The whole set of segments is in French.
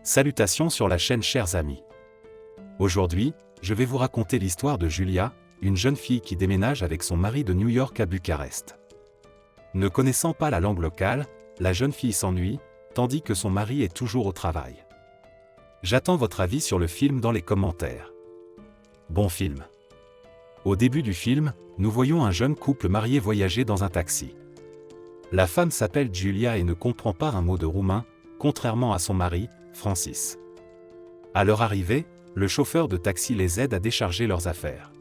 Salutations sur la chaîne chers amis. Aujourd'hui, je vais vous raconter l'histoire de Julia, une jeune fille qui déménage avec son mari de New York à Bucarest. Ne connaissant pas la langue locale, la jeune fille s'ennuie, tandis que son mari est toujours au travail. J'attends votre avis sur le film dans les commentaires. Bon film. Au début du film, nous voyons un jeune couple marié voyager dans un taxi. La femme s'appelle Julia et ne comprend pas un mot de roumain, contrairement à son mari, Francis. À leur arrivée, le chauffeur de taxi les aide à décharger leurs affaires.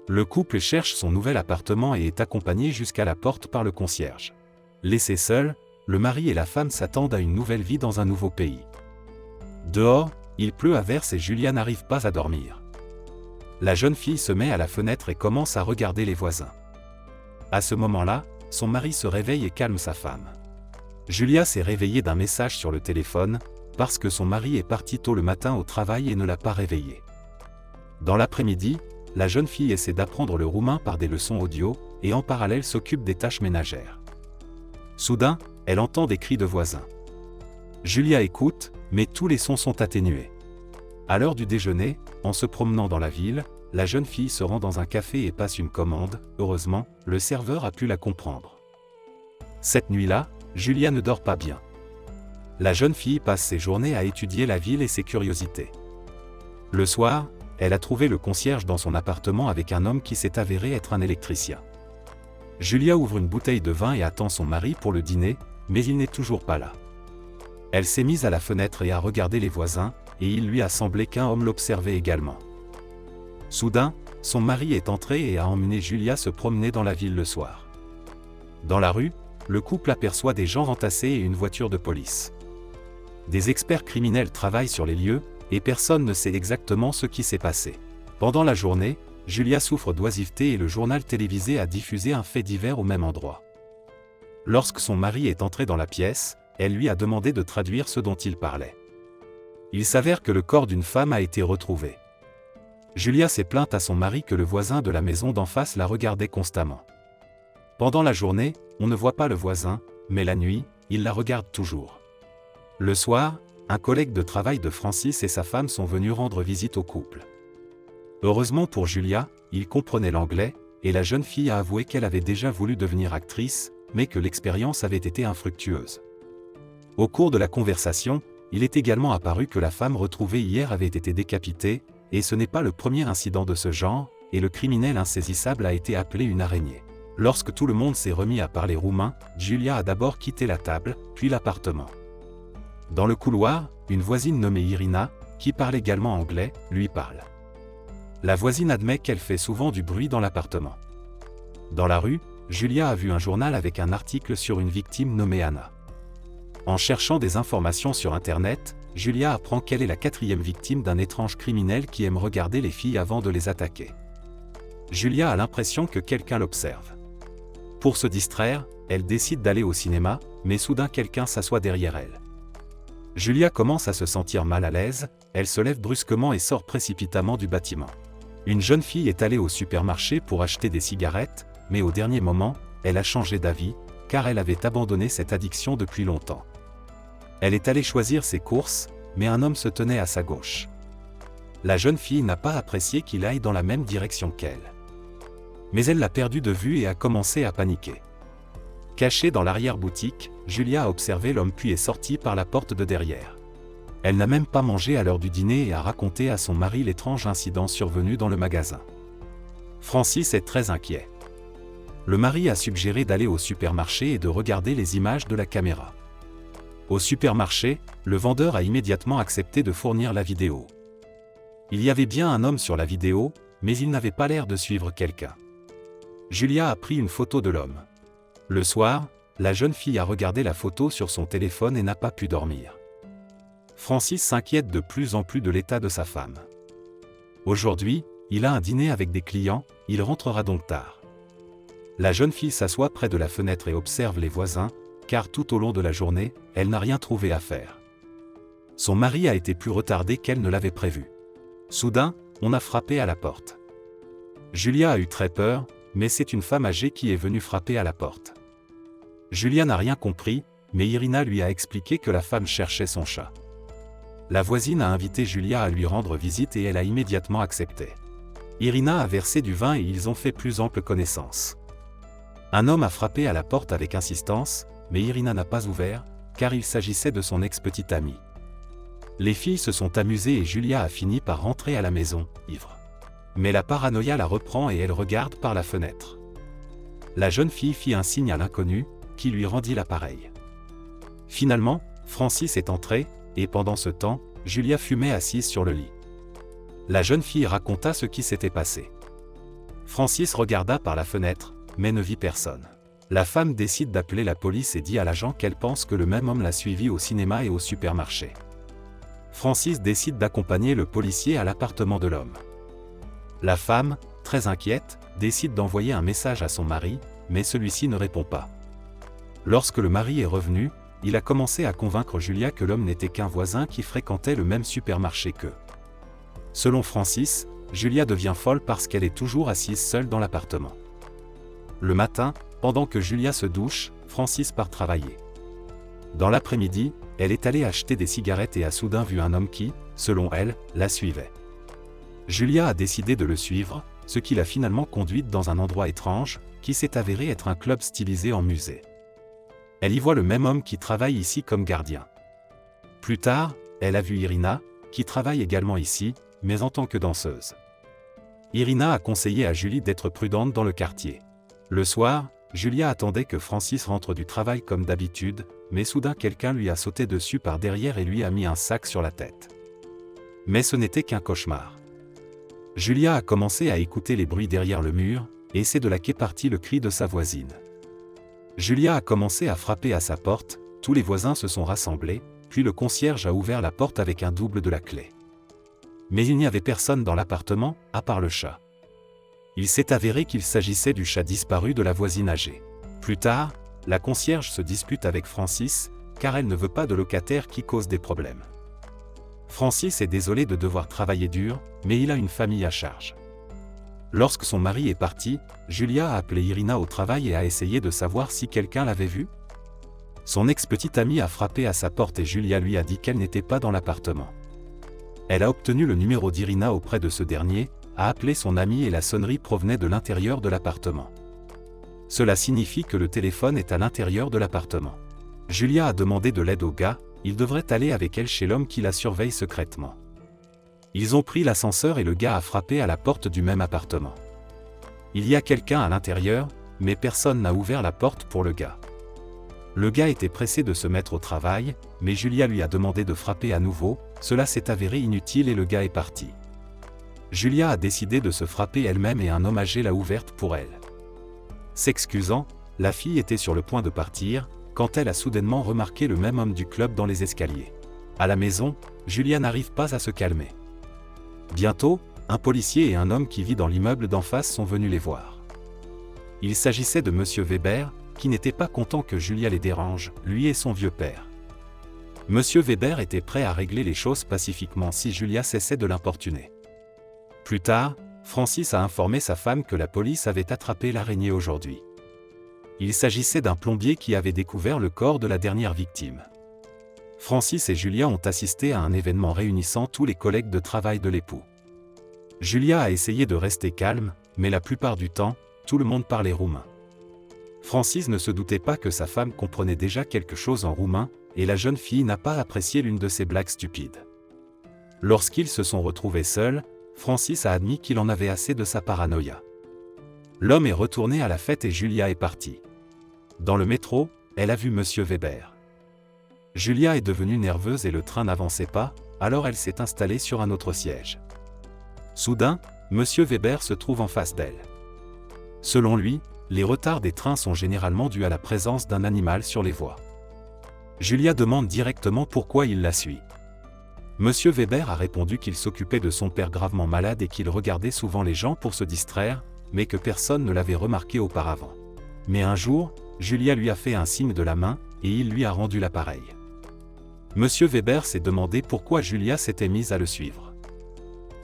Le couple cherche son nouvel appartement et est accompagné jusqu'à la porte par le concierge. Laissés seuls, le mari et la femme s'attendent à une nouvelle vie dans un nouveau pays. Dehors, il pleut à verse et Julia n'arrive pas à dormir. La jeune fille se met à la fenêtre et commence à regarder les voisins. À ce moment-là, son mari se réveille et calme sa femme. Julia s'est réveillée d'un message sur le téléphone, parce que son mari est parti tôt le matin au travail et ne l'a pas réveillée. Dans l'après-midi, la jeune fille essaie d'apprendre le roumain par des leçons audio, et en parallèle s'occupe des tâches ménagères. Soudain, elle entend des cris de voisins. Julia écoute, mais tous les sons sont atténués. À l'heure du déjeuner, en se promenant dans la ville, la jeune fille se rend dans un café et passe une commande. Heureusement, le serveur a pu la comprendre. Cette nuit-là, Julia ne dort pas bien. La jeune fille passe ses journées à étudier la ville et ses curiosités. Le soir, elle a trouvé le concierge dans son appartement avec un homme qui s'est avéré être un électricien. Julia ouvre une bouteille de vin et attend son mari pour le dîner, mais il n'est toujours pas là. Elle s'est mise à la fenêtre et a regardé les voisins, et il lui a semblé qu'un homme l'observait également. Soudain, son mari est entré et a emmené Julia se promener dans la ville le soir. Dans la rue, le couple aperçoit des gens entassés et une voiture de police. Des experts criminels travaillent sur les lieux, et personne ne sait exactement ce qui s'est passé. Pendant la journée, Julia souffre d'oisiveté et le journal télévisé a diffusé un fait divers au même endroit. Lorsque son mari est entré dans la pièce, elle lui a demandé de traduire ce dont il parlait. Il s'avère que le corps d'une femme a été retrouvé. Julia s'est plainte à son mari que le voisin de la maison d'en face la regardait constamment. Pendant la journée, on ne voit pas le voisin, mais la nuit, il la regarde toujours. Le soir, un collègue de travail de Francis et sa femme sont venus rendre visite au couple. Heureusement pour Julia, il comprenait l'anglais, et la jeune fille a avoué qu'elle avait déjà voulu devenir actrice, mais que l'expérience avait été infructueuse. Au cours de la conversation, il est également apparu que la femme retrouvée hier avait été décapitée, et ce n'est pas le premier incident de ce genre, et le criminel insaisissable a été appelé une araignée. Lorsque tout le monde s'est remis à parler roumain, Julia a d'abord quitté la table, puis l'appartement. Dans le couloir, une voisine nommée Irina, qui parle également anglais, lui parle. La voisine admet qu'elle fait souvent du bruit dans l'appartement. Dans la rue, Julia a vu un journal avec un article sur une victime nommée Anna. En cherchant des informations sur Internet, Julia apprend qu'elle est la 4e victime d'un étrange criminel qui aime regarder les filles avant de les attaquer. Julia a l'impression que quelqu'un l'observe. Pour se distraire, elle décide d'aller au cinéma, mais soudain quelqu'un s'assoit derrière elle. Julia commence à se sentir mal à l'aise, elle se lève brusquement et sort précipitamment du bâtiment. Une jeune fille est allée au supermarché pour acheter des cigarettes, mais au dernier moment, elle a changé d'avis, car elle avait abandonné cette addiction depuis longtemps. Elle est allée choisir ses courses, mais un homme se tenait à sa gauche. La jeune fille n'a pas apprécié qu'il aille dans la même direction qu'elle. Mais elle l'a perdu de vue et a commencé à paniquer. Cachée dans l'arrière-boutique, Julia a observé l'homme puis est sortie par la porte de derrière. Elle n'a même pas mangé à l'heure du dîner et a raconté à son mari l'étrange incident survenu dans le magasin. Francis est très inquiet. Le mari a suggéré d'aller au supermarché et de regarder les images de la caméra. Au supermarché, le vendeur a immédiatement accepté de fournir la vidéo. Il y avait bien un homme sur la vidéo, mais il n'avait pas l'air de suivre quelqu'un. Julia a pris une photo de l'homme. Le soir, la jeune fille a regardé la photo sur son téléphone et n'a pas pu dormir. Francis s'inquiète de plus en plus de l'état de sa femme. Aujourd'hui, il a un dîner avec des clients, il rentrera donc tard. La jeune fille s'assoit près de la fenêtre et observe les voisins, car tout au long de la journée, elle n'a rien trouvé à faire. Son mari a été plus retardé qu'elle ne l'avait prévu. Soudain, on a frappé à la porte. Julia a eu très peur, mais c'est une femme âgée qui est venue frapper à la porte. Julia n'a rien compris, mais Irina lui a expliqué que la femme cherchait son chat. La voisine a invité Julia à lui rendre visite et elle a immédiatement accepté. Irina a versé du vin et ils ont fait plus ample connaissance. Un homme a frappé à la porte avec insistance, mais Irina n'a pas ouvert, car il s'agissait de son ex-petite amie. Les filles se sont amusées et Julia a fini par rentrer à la maison, ivre. Mais la paranoïa la reprend et elle regarde par la fenêtre. La jeune fille fit un signe à l'inconnu, qui lui rendit l'appareil. Finalement, Francis est entré, et pendant ce temps, Julia fumait assise sur le lit. La jeune fille raconta ce qui s'était passé. Francis regarda par la fenêtre, mais ne vit personne. La femme décide d'appeler la police et dit à l'agent qu'elle pense que le même homme l'a suivi au cinéma et au supermarché. Francis décide d'accompagner le policier à l'appartement de l'homme. La femme, très inquiète, décide d'envoyer un message à son mari, mais celui-ci ne répond pas. Lorsque le mari est revenu, il a commencé à convaincre Julia que l'homme n'était qu'un voisin qui fréquentait le même supermarché qu'eux. Selon Francis, Julia devient folle parce qu'elle est toujours assise seule dans l'appartement. Le matin, pendant que Julia se douche, Francis part travailler. Dans l'après-midi, elle est allée acheter des cigarettes et a soudain vu un homme qui, selon elle, la suivait. Julia a décidé de le suivre, ce qui l'a finalement conduite dans un endroit étrange, qui s'est avéré être un club stylisé en musée. Elle y voit le même homme qui travaille ici comme gardien. Plus tard, elle a vu Irina, qui travaille également ici, mais en tant que danseuse. Irina a conseillé à Julie d'être prudente dans le quartier. Le soir, Julia attendait que Francis rentre du travail comme d'habitude, mais soudain quelqu'un lui a sauté dessus par derrière et lui a mis un sac sur la tête. Mais ce n'était qu'un cauchemar. Julia a commencé à écouter les bruits derrière le mur, et c'est de là qu'est parti le cri de sa voisine. Julia a commencé à frapper à sa porte, tous les voisins se sont rassemblés, puis le concierge a ouvert la porte avec un double de la clé. Mais il n'y avait personne dans l'appartement, à part le chat. Il s'est avéré qu'il s'agissait du chat disparu de la voisine âgée. Plus tard, la concierge se dispute avec Francis, car elle ne veut pas de locataires qui causent des problèmes. Francis est désolé de devoir travailler dur, mais il a une famille à charge. Lorsque son mari est parti, Julia a appelé Irina au travail et a essayé de savoir si quelqu'un l'avait vue. Son ex-petite amie a frappé à sa porte et Julia lui a dit qu'elle n'était pas dans l'appartement. Elle a obtenu le numéro d'Irina auprès de ce dernier, a appelé son ami et la sonnerie provenait de l'intérieur de l'appartement. Cela signifie que le téléphone est à l'intérieur de l'appartement. Julia a demandé de l'aide au gars, il devrait aller avec elle chez l'homme qui la surveille secrètement. Ils ont pris l'ascenseur et le gars a frappé à la porte du même appartement. Il y a quelqu'un à l'intérieur, mais personne n'a ouvert la porte pour le gars. Le gars était pressé de se mettre au travail, mais Julia lui a demandé de frapper à nouveau, cela s'est avéré inutile et le gars est parti. Julia a décidé de se frapper elle-même et un homme âgé l'a ouverte pour elle. S'excusant, la fille était sur le point de partir, quand elle a soudainement remarqué le même homme du club dans les escaliers. À la maison, Julia n'arrive pas à se calmer. Bientôt, un policier et un homme qui vit dans l'immeuble d'en face sont venus les voir. Il s'agissait de Monsieur Weber, qui n'était pas content que Julia les dérange, lui et son vieux père. Monsieur Weber était prêt à régler les choses pacifiquement si Julia cessait de l'importuner. Plus tard, Francis a informé sa femme que la police avait attrapé l'araignée aujourd'hui. Il s'agissait d'un plombier qui avait découvert le corps de la dernière victime. Francis et Julia ont assisté à un événement réunissant tous les collègues de travail de l'époux. Julia a essayé de rester calme, mais la plupart du temps, tout le monde parlait roumain. Francis ne se doutait pas que sa femme comprenait déjà quelque chose en roumain, et la jeune fille n'a pas apprécié l'une de ses blagues stupides. Lorsqu'ils se sont retrouvés seuls, Francis a admis qu'il en avait assez de sa paranoïa. L'homme est retourné à la fête et Julia est partie. Dans le métro, elle a vu Monsieur Weber. Julia est devenue nerveuse et le train n'avançait pas, alors elle s'est installée sur un autre siège. Soudain, Monsieur Weber se trouve en face d'elle. Selon lui, les retards des trains sont généralement dus à la présence d'un animal sur les voies. Julia demande directement pourquoi il la suit. Monsieur Weber a répondu qu'il s'occupait de son père gravement malade et qu'il regardait souvent les gens pour se distraire, mais que personne ne l'avait remarqué auparavant. Mais un jour, Julia lui a fait un signe de la main, et il lui a rendu l'appareil. Monsieur Weber s'est demandé pourquoi Julia s'était mise à le suivre.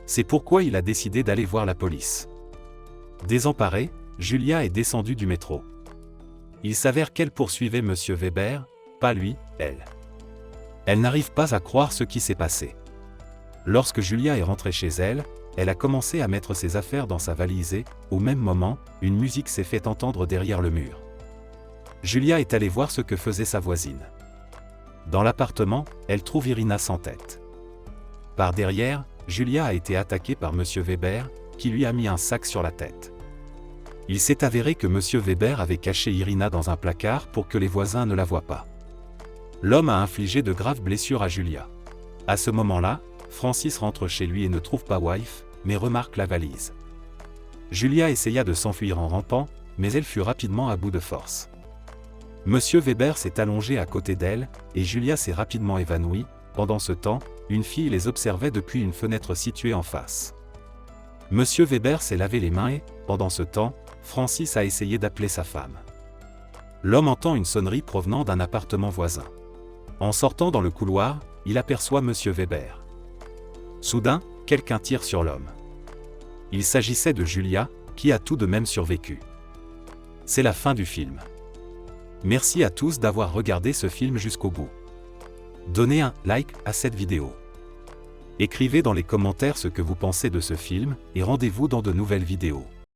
C'est pourquoi il a décidé d'aller voir la police. Désemparée, Julia est descendue du métro. Il s'avère qu'elle poursuivait Monsieur Weber, pas lui, elle. Elle n'arrive pas à croire ce qui s'est passé. Lorsque Julia est rentrée chez elle, elle a commencé à mettre ses affaires dans sa valise et, au même moment, une musique s'est fait entendre derrière le mur. Julia est allée voir ce que faisait sa voisine. Dans l'appartement, elle trouve Irina sans tête. Par derrière, Julia a été attaquée par M. Weber, qui lui a mis un sac sur la tête. Il s'est avéré que M. Weber avait caché Irina dans un placard pour que les voisins ne la voient pas. L'homme a infligé de graves blessures à Julia. À ce moment-là, Francis rentre chez lui et ne trouve pas Wife, mais remarque la valise. Julia essaya de s'enfuir en rampant, mais elle fut rapidement à bout de force. Monsieur Weber s'est allongé à côté d'elle, et Julia s'est rapidement évanouie. Pendant ce temps, une fille les observait depuis une fenêtre située en face. Monsieur Weber s'est lavé les mains et, pendant ce temps, Francis a essayé d'appeler sa femme. L'homme entend une sonnerie provenant d'un appartement voisin. En sortant dans le couloir, il aperçoit Monsieur Weber. Soudain, quelqu'un tire sur l'homme. Il s'agissait de Julia, qui a tout de même survécu. C'est la fin du film. Merci à tous d'avoir regardé ce film jusqu'au bout. Donnez un like à cette vidéo. Écrivez dans les commentaires ce que vous pensez de ce film, et rendez-vous dans de nouvelles vidéos.